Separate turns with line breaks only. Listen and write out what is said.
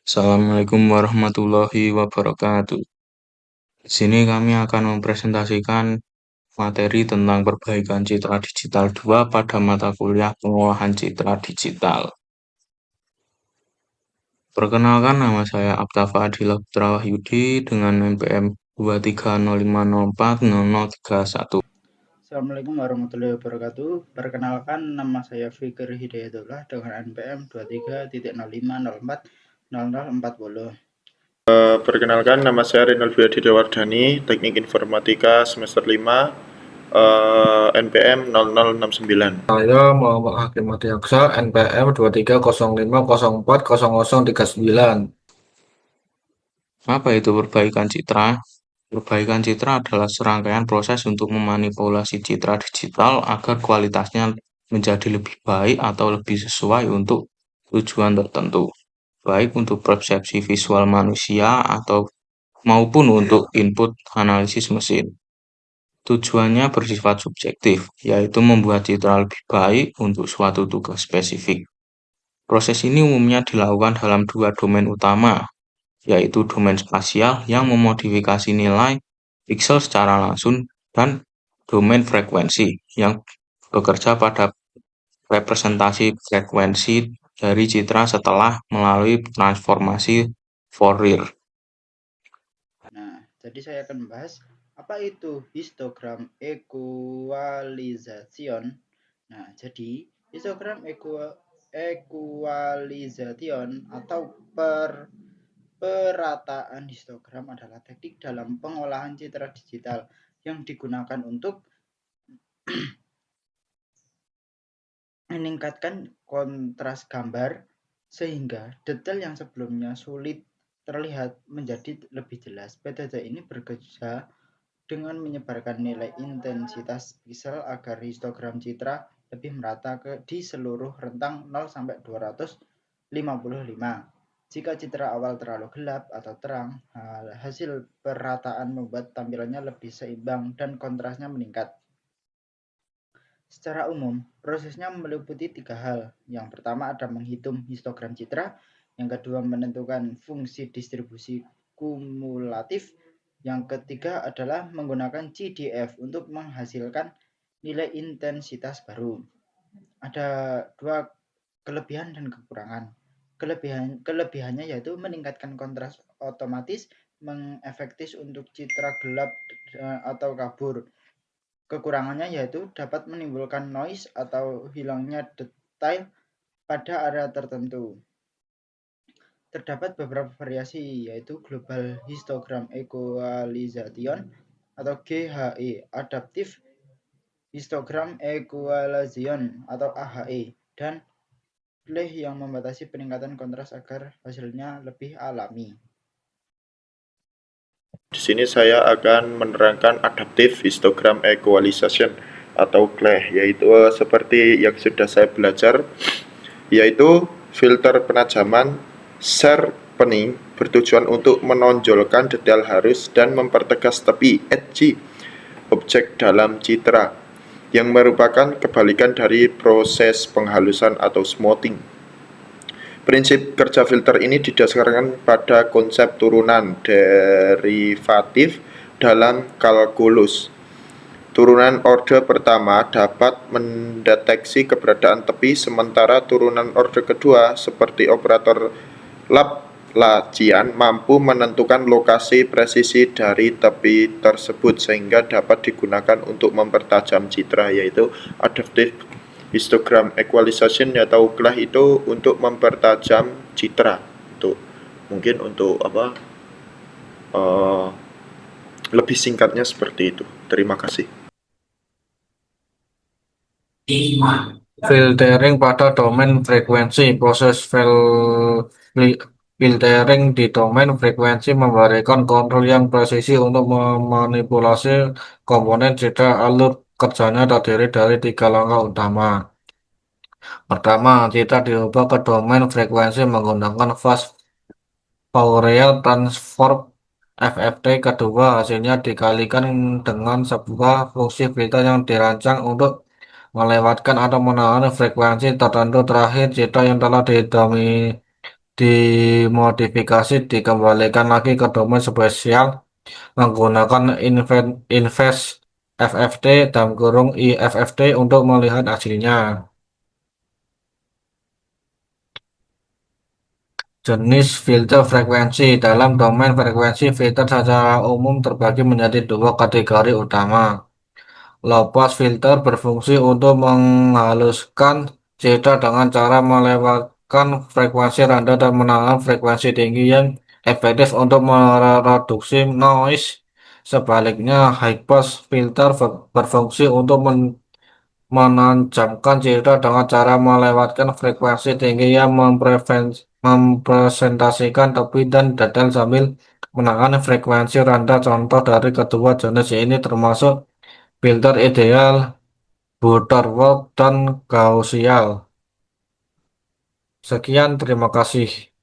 Assalamualaikum warahmatullahi wabarakatuh. Di sini kami akan mempresentasikan materi tentang perbaikan citra digital 2 pada mata kuliah pengolahan citra digital. Perkenalkan, nama saya Abtafa Adila Putra Wahyudi dengan NPM 230504031.
Assalamualaikum warahmatullahi wabarakatuh. Perkenalkan, nama saya Fikri Hidayatullah dengan NPM 23.05040040.
Perkenalkan, nama saya Rinaldi Dewardani, Teknik Informatika semester 5, NPM 0069.
Saya Muhammad Hakim Adiaksa, NPM 2305040039.
Apa itu perbaikan citra? Perbaikan citra adalah serangkaian proses untuk memanipulasi citra digital agar kualitasnya menjadi lebih baik atau lebih sesuai untuk tujuan tertentu, baik untuk persepsi visual manusia atau maupun untuk input analisis mesin. Tujuannya bersifat subjektif, yaitu membuat citra lebih baik untuk suatu tugas spesifik. Proses ini umumnya dilakukan dalam dua domain utama, yaitu domain spasial yang memodifikasi nilai piksel secara langsung dan domain frekuensi yang bekerja pada representasi frekuensi dari citra setelah melalui transformasi Fourier.
Nah, jadi saya akan membahas apa itu histogram equalization. Nah, jadi histogram equalization atau perataan histogram adalah teknik dalam pengolahan citra digital yang digunakan untuk meningkatkan kontras gambar sehingga detail yang sebelumnya sulit terlihat menjadi lebih jelas. Metode ini bekerja dengan menyebarkan nilai intensitas piksel agar histogram citra lebih merata di seluruh rentang 0 sampai 255. Jika citra awal terlalu gelap atau terang, hasil perataan membuat tampilannya lebih seimbang dan kontrasnya meningkat. Secara umum, prosesnya meliputi 3 hal. Yang pertama ada menghitung histogram citra, yang kedua menentukan fungsi distribusi kumulatif, yang ketiga adalah menggunakan CDF untuk menghasilkan nilai intensitas baru. Ada dua kelebihan dan kekurangan. Kelebihannya yaitu meningkatkan kontras otomatis, mengefektif untuk citra gelap atau kabur. Kekurangannya yaitu dapat menimbulkan noise atau hilangnya detail pada area tertentu. Terdapat beberapa variasi yaitu Global Histogram Equalization atau GHE, Adaptive Histogram Equalization atau AHE, dan Clay yang membatasi peningkatan kontras agar hasilnya lebih alami.
Di sini saya akan menerangkan Adaptive Histogram Equalization atau CLE, yaitu seperti yang sudah saya belajar, yaitu filter penajaman sharpening bertujuan untuk menonjolkan detail halus dan mempertegas tepi edgy objek dalam citra, yang merupakan kebalikan dari proses penghalusan atau smoothing. Prinsip kerja filter ini didasarkan pada konsep turunan derivatif dalam kalkulus. Turunan orde pertama dapat mendeteksi keberadaan tepi, sementara turunan orde kedua seperti operator Laplacian mampu menentukan lokasi presisi dari tepi tersebut sehingga dapat digunakan untuk mempertajam citra, yaitu adaptive histogram equalization atau CLE itu untuk mempertajam citra. Mungkin untuk lebih singkatnya seperti itu. Terima kasih.
Filtering pada domain frekuensi. Proses filtering di domain frekuensi memberikan kontrol yang presisi untuk memanipulasi komponen citra. Alur kerjanya terdiri dari 3 langkah utama. Pertama, citra diubah ke domain frekuensi menggunakan fast Fourier transform FFT. Kedua, hasilnya dikalikan dengan sebuah fungsi filter yang dirancang untuk melewatkan atau menangani frekuensi tertentu. Terakhir, citra yang telah dimodifikasi dikembalikan lagi ke domain spesial menggunakan invest FFT dalam kurung IFFT untuk melihat hasilnya. Jenis filter frekuensi dalam domain frekuensi filter secara umum terbagi menjadi dua kategori utama. Low pass filter berfungsi untuk menghaluskan citra dengan cara melewatkan frekuensi rendah dan menahan frekuensi tinggi yang efektif untuk mereduksi noise. Sebaliknya, high pass filter berfungsi untuk menajamkan citra dengan cara melewatkan frekuensi tinggi yang mempresentasikan tepi dan detail sambil menahan frekuensi rendah. Contoh dari kedua jenis ini termasuk filter ideal, Butterworth, dan Gaussian. Sekian, terima kasih.